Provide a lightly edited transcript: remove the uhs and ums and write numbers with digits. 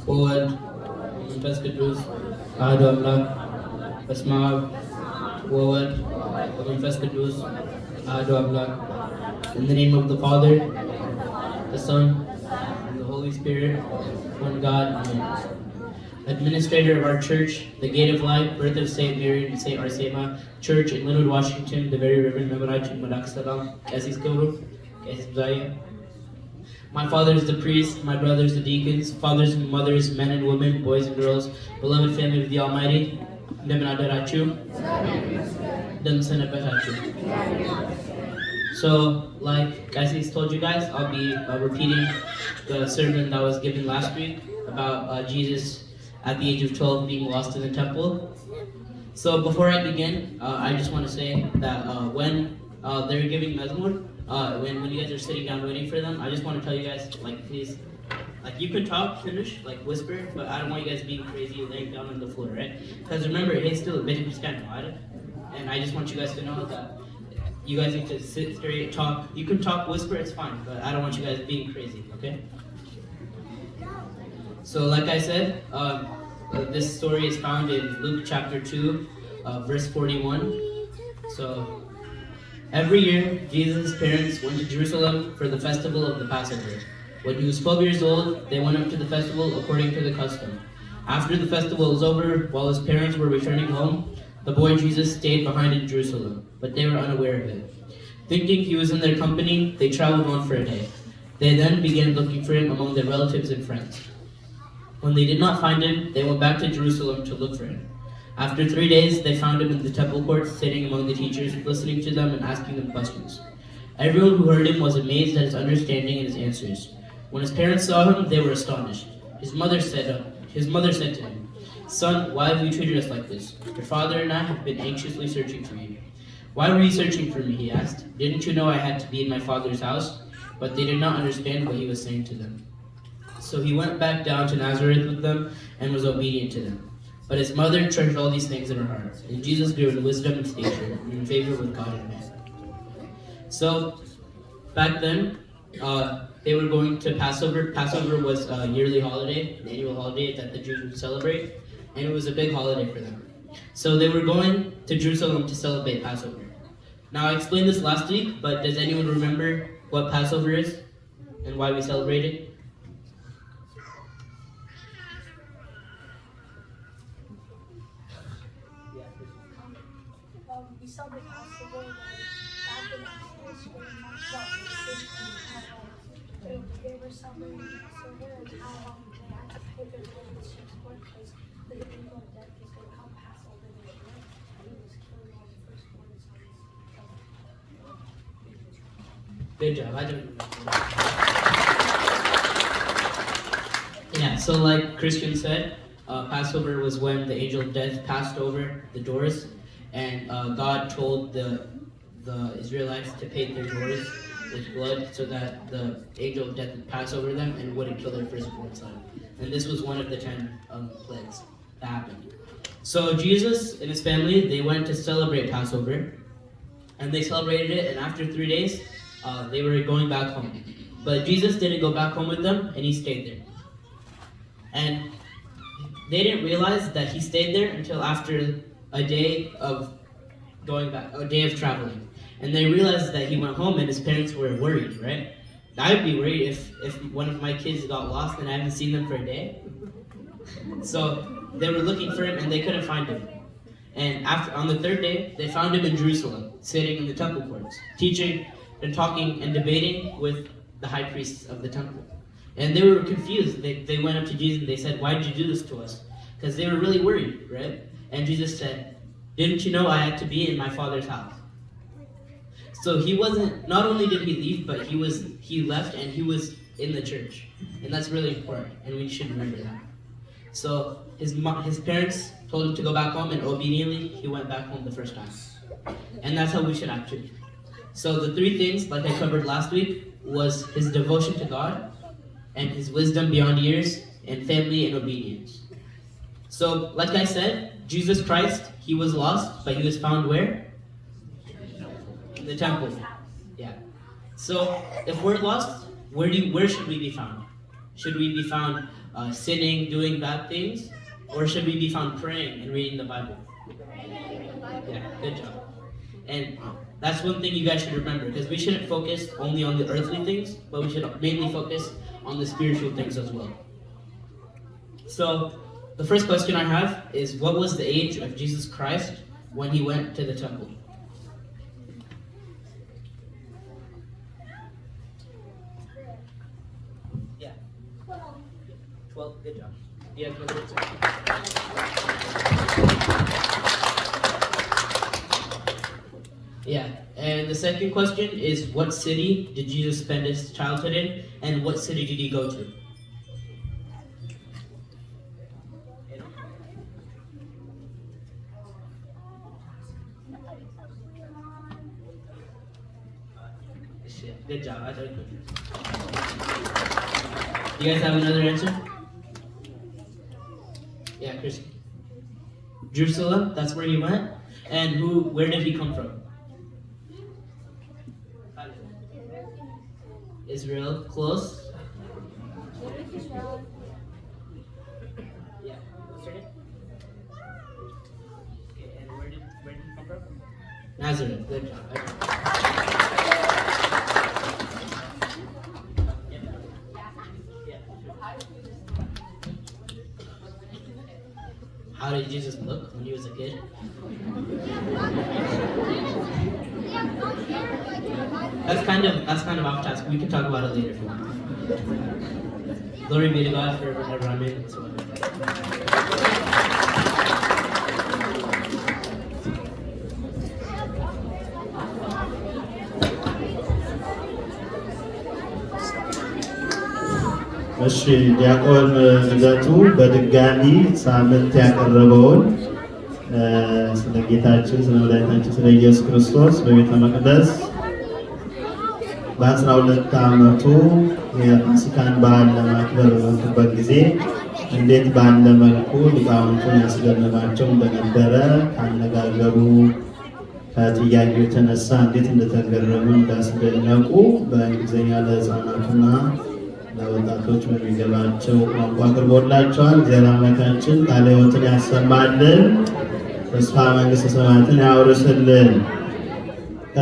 Forward, መንፈስ ቅዱስ አሐዱ አምላክ በስመ አብ ወወልድ ወመንፈስ ቅዱስ አሐዱ አምላክ. In the name of the Father, the Son, and the Holy Spirit, one God, Amen. Administrator of our church, the Gate of Life, Birth of St. Mary and St. Arsema Church in Lynnwood, Washington, the very Reverend Memaraj Madaksalam, Kibru, Kibru. My fathers, the priests, my brothers, the deacons, fathers and mothers, men and women, boys and girls, beloved family of the Almighty, Demanadarachu, Demsanapatachu. So, like Kaisis told you guys, I'll be repeating the sermon that was given last week about Jesus at the age of 12 being lost in the temple. So before I begin, I just want to say that when they're giving Mezmur, when you guys are sitting down waiting for them, I just want to tell you guys, like, please, like, you can talk, finish, like, whisper, but I don't want you guys being crazy laying down on the floor, right? Because remember, it's still a bit of and I just want you guys to know that you guys need to sit straight, talk. You can talk, whisper, it's fine, but I don't want you guys being crazy, okay? So, like I said, this story is found in Luke chapter 2, verse 41. So, every year, Jesus' parents went to Jerusalem for the festival of the Passover. When he was 12 years old, they went up to the festival according to the custom. After the festival was over, while his parents were returning home, the boy Jesus stayed behind in Jerusalem, but they were unaware of it. Thinking he was in their company, they traveled on for a day. They then began looking for him among their relatives and friends. When they did not find him, they went back to Jerusalem to look for him. After 3 days, they found him in the temple courts, sitting among the teachers, listening to them and asking them questions. Everyone who heard him was amazed at his understanding and his answers. When his parents saw him, they were astonished. His mother said to him, "Son, why have you treated us like this? Your father and I have been anxiously searching for you." "Why were you searching for me?" he asked. "Didn't you know I had to be in my father's house?" But they did not understand what he was saying to them. So he went back down to Nazareth with them and was obedient to them. But his mother treasured all these things in her heart. And Jesus grew in wisdom and stature, and in favor with God and man. So, back then, they were going to Passover. Passover was a yearly holiday, an annual holiday that the Jews would celebrate, and it was a big holiday for them. So they were going to Jerusalem to celebrate Passover. Now, I explained this last week, but does anyone remember what Passover is and why we celebrate it? We celebrate Passover back in school they were celebrating Passover and how they had to pay their parents because the evil death was going to come pass over their land and he was killing all the firstborn sons. Good job. I don't know. Yeah, so like Christian said, Passover was when the angel of death passed over the doors, and God told the Israelites to paint their doors with blood so that the angel of death would pass over them and wouldn't kill their firstborn son. And this was one of the 10 plagues that happened. So Jesus and his family, they went to celebrate Passover, and they celebrated it, and after 3 days, they were going back home. But Jesus didn't go back home with them, and he stayed there. And they didn't realize that he stayed there until after a day of going back, a day of traveling. And they realized that he went home and his parents were worried, right? I'd be worried if one of my kids got lost and I haven't seen them for a day. So they were looking for him and they couldn't find him. And on the 3rd day, they found him in Jerusalem, sitting in the temple courts, teaching and talking and debating with the high priests of the temple. And they were confused. They went up to Jesus and they said, "Why did you do this to us?" Because they were really worried, right? And Jesus said, "Didn't you know I had to be in my Father's house?" So he wasn't, not only did he leave, but he left and he was in the church. And that's really important, and we should remember that. So his parents told him to go back home, and obediently he went back home the first time. And that's how we should act too. So the 3 things, like I covered last week, was his devotion to God, and his wisdom beyond years, and family and obedience. So, like I said, Jesus Christ, he was lost, but he was found where? In the temple. Yeah. So, if we're lost, where should we be found? Should we be found sinning, doing bad things? Or should we be found praying and reading the Bible? Yeah, good job. And that's one thing you guys should remember, because we shouldn't focus only on the earthly things, but we should mainly focus on the spiritual things as well. So, the first question I have is, what was the age of Jesus Christ when he went to the temple? Yeah. 12. Good job. Yeah, yeah. And the second question is, what city did Jesus spend his childhood in, and what city did he go to? Good job. I thought you could. You guys have another answer? Yeah, Chris. Jerusalem, that's where he went. And where did he come from? Israel, close. Yeah. What's your name? Okay, and where did he come from? Nazareth. Good job. How did Jesus look when he was a kid? That's kind of off task. We can talk about it later if you want. Glory be to God forever and ever. Amen. እሺ ዲያቆን ልደቱ በድጋሚ ሳምንት ያቀረበውን ስለ ጌታችን ስለ መድኃኒታችን ስለ ኢየሱስ ክርስቶስ በቤተ መቅደስ በ12 ዓመቱ የፋሲካን በዓል ለማክበር በመጡበት ጊዜ እንዴት ባለ መልኩ ሊቃውንቱን ያስደምማቸው እንደነበረ ካነጋገሩ ከጥያቄው የተነሳ እንዴት እንደተገረሙ እንዳስደነቁ በእንግሊዝኛ ለሕፃናቱና ለወጣቶች በሚገባቸው ቋንቋ አቅርቦላቸዋል። እግዚአብሔር አምላካችን ቃለ ሕይወትን ያሰማልን፣ ተስፋ መንግሥተ ሰማያትን ያውርስልን።